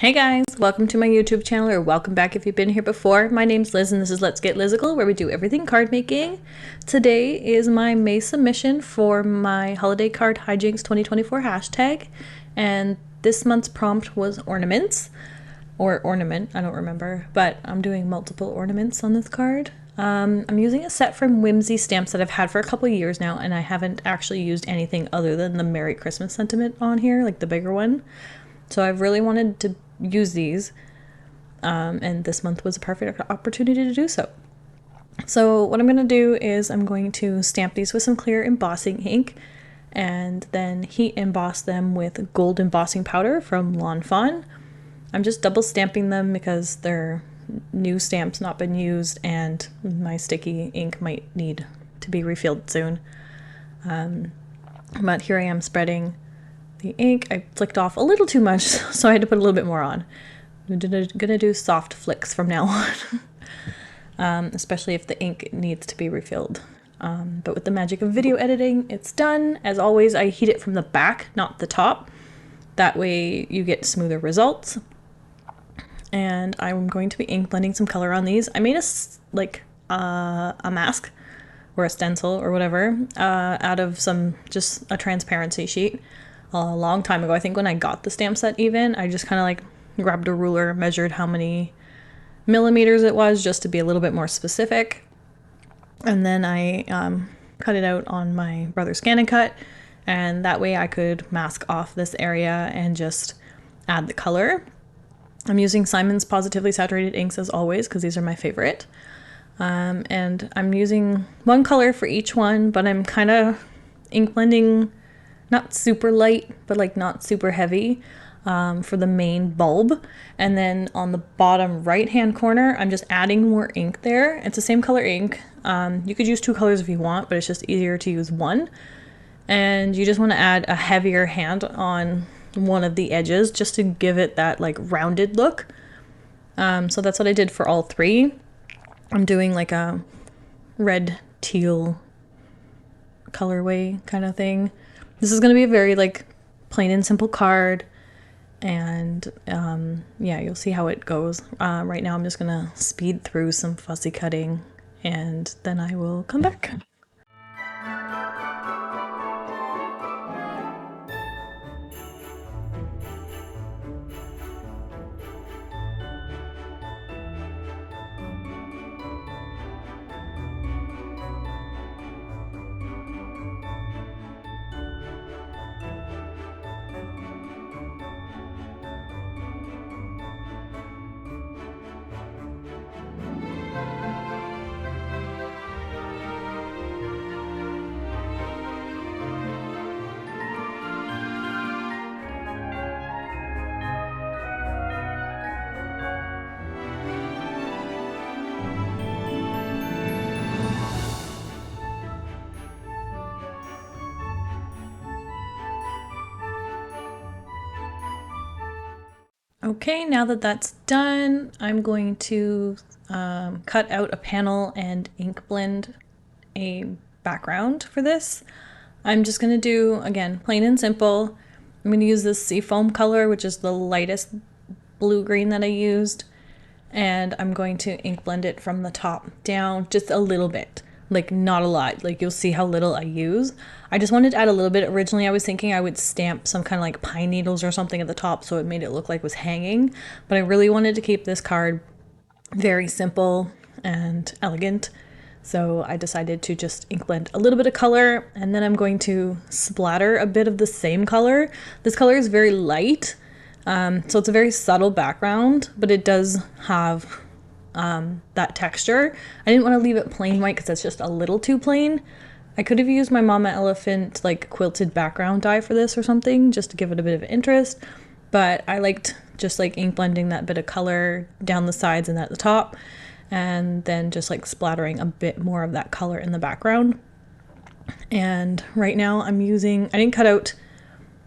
Hey guys, welcome to my YouTube channel, or welcome back if you've been here before. My name's Liz and this is Let's Get Lizical, where we do everything card making. Today is my May submission for my Holiday Card Hijinks 2024 hashtag, and this month's prompt was ornaments, or ornament, I don't remember, but I'm doing multiple ornaments on this card. I'm using a set from Whimsy Stamps that I've had for a couple of years now, and I haven't actually used anything other than the Merry Christmas sentiment on here, like the bigger one. So I've really wanted to use these, and this month was a perfect opportunity to do so. So what I'm going to do is I'm going to stamp these with some clear embossing ink and then heat emboss them with gold embossing powder from Lawn Fawn. I'm just double stamping them because they're new stamps, not been used, and my sticky ink might need to be refilled soon. But here I am spreading the ink. I flicked off a little too much, so I had to put a little bit more on. I'm gonna do soft flicks from now on, especially if the ink needs to be refilled. But with the magic of video editing, it's done. As always, I heat it from the back, not the top. That way you get smoother results. And I'm going to be ink blending some color on these. I made a mask or a stencil or whatever out of just a transparency sheet a long time ago. I think when I got the stamp set even, I just kind of like grabbed a ruler, measured how many millimeters it was just to be a little bit more specific. And then I cut it out on my brother's Scan and Cut, and that way I could mask off this area and just add the color. I'm using Simon's Positively Saturated inks as always because these are my favorite. And I'm using one color for each one, but I'm kind of ink blending not super light, but like not super heavy for the main bulb. And then on the bottom right hand corner, I'm just adding more ink there. It's the same color ink. You could use two colors if you want, but it's just easier to use one. And you just want to add a heavier hand on one of the edges just to give it that like rounded look. So that's what I did for all three. I'm doing like a red teal colorway kind of thing. This is going to be a very like plain and simple card, and yeah, you'll see how it goes. Right now I'm just going to speed through some fussy cutting and then I will come back. Okay, now that that's done, I'm going to cut out a panel and ink blend a background for this. I'm just going to do, again, plain and simple. I'm going to use this seafoam color, which is the lightest blue-green that I used, and I'm going to ink blend it from the top down just a little bit. Like not a lot, like you'll see how little I use. I just wanted to add a little bit. Originally I was thinking I would stamp some kind of like pine needles or something at the top so it made it look like it was hanging, but I really wanted to keep this card very simple and elegant, so I decided to just ink blend a little bit of color, and then I'm going to splatter a bit of the same color. This color is very light, so it's a very subtle background, but it does have that texture. I didn't want to leave it plain white because that's just a little too plain. I could have used my Mama Elephant like quilted background dye for this or something just to give it a bit of interest, but I liked just like ink blending that bit of color down the sides and at the top, and then just like splattering a bit more of that color in the background. And right now I'm using, I didn't cut out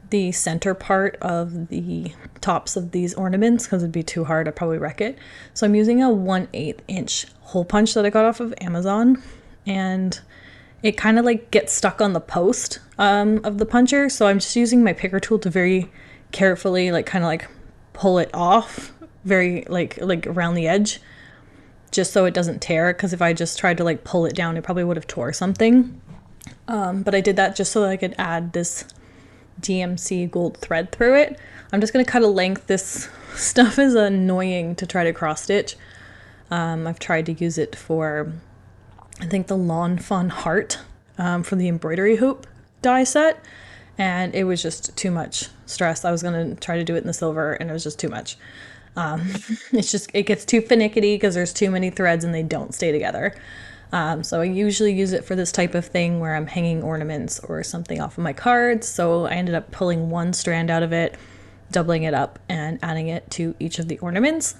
the center part of the tops of these ornaments because it'd be too hard, I'd probably wreck it. So I'm using a 1/8 inch hole punch that I got off of Amazon, and it kind of like gets stuck on the post of the puncher. So I'm just using my picker tool to very carefully like kind of like pull it off very like around the edge, just so it doesn't tear, because if I just tried to like pull it down, it probably would have tore something. But I did that just so that I could add this DMC gold thread through it. I'm just going to cut a length. This stuff is annoying to try to cross stitch. I've tried to use it for, I think, the Lawn Fawn Heart for the embroidery hoop die set, and it was just too much stress. I was going to try to do it in the silver, and it was just too much. It gets too finicky because there's too many threads and they don't stay together. So I usually use it for this type of thing where I'm hanging ornaments or something off of my cards. So I ended up pulling one strand out of it, doubling it up, and adding it to each of the ornaments.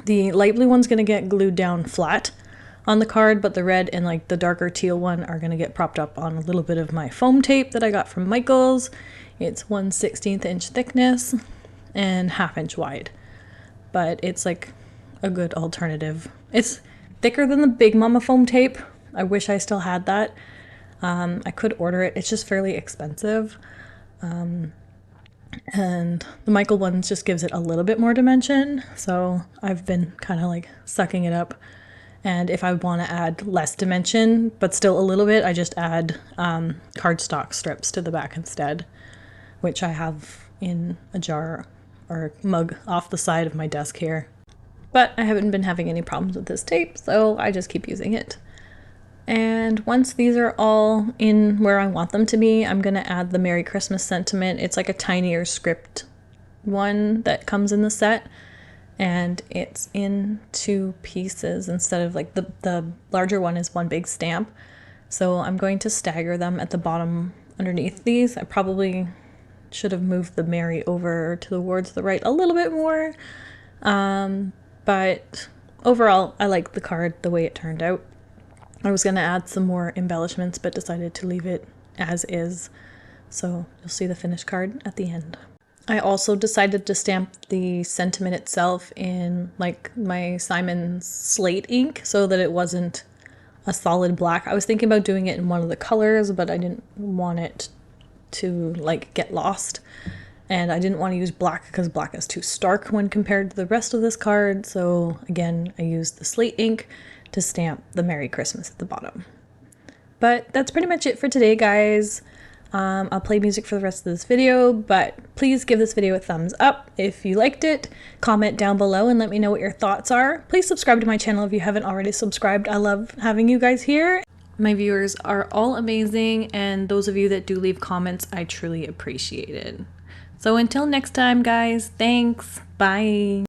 The light blue one's going to get glued down flat on the card, but the red and like the darker teal one are going to get propped up on a little bit of my foam tape that I got from Michael's. It's 1/16 inch thickness and 1/2 inch wide, but it's like a good alternative. It's thicker than the Big Mama foam tape. I wish I still had that. I could order it. It's just fairly expensive. And the Michael one just gives it a little bit more dimension. So I've been kind of like sucking it up. And if I want to add less dimension, but still a little bit, I just add cardstock strips to the back instead, which I have in a jar or mug off the side of my desk here. But I haven't been having any problems with this tape, so I just keep using it. And once these are all in where I want them to be, I'm going to add the Merry Christmas sentiment. It's like a tinier script one that comes in the set, and it's in 2 pieces instead of like the larger one is one big stamp. So I'm going to stagger them at the bottom underneath these. I probably should have moved the Merry over towards the right a little bit more. But overall, I like the card the way it turned out. I was going to add some more embellishments, but decided to leave it as is. So you'll see the finished card at the end. I also decided to stamp the sentiment itself in like my Simon's slate ink so that it wasn't a solid black. I was thinking about doing it in one of the colors, but I didn't want it to like get lost. And I didn't want to use black because black is too stark when compared to the rest of this card. So again, I used the slate ink to stamp the Merry Christmas at the bottom. But that's pretty much it for today, guys. I'll play music for the rest of this video, but please give this video a thumbs up if you liked it. Comment down below and let me know what your thoughts are. Please subscribe to my channel if you haven't already subscribed. I love having you guys here. My viewers are all amazing, and those of you that do leave comments, I truly appreciate it. So until next time, guys, thanks. Bye.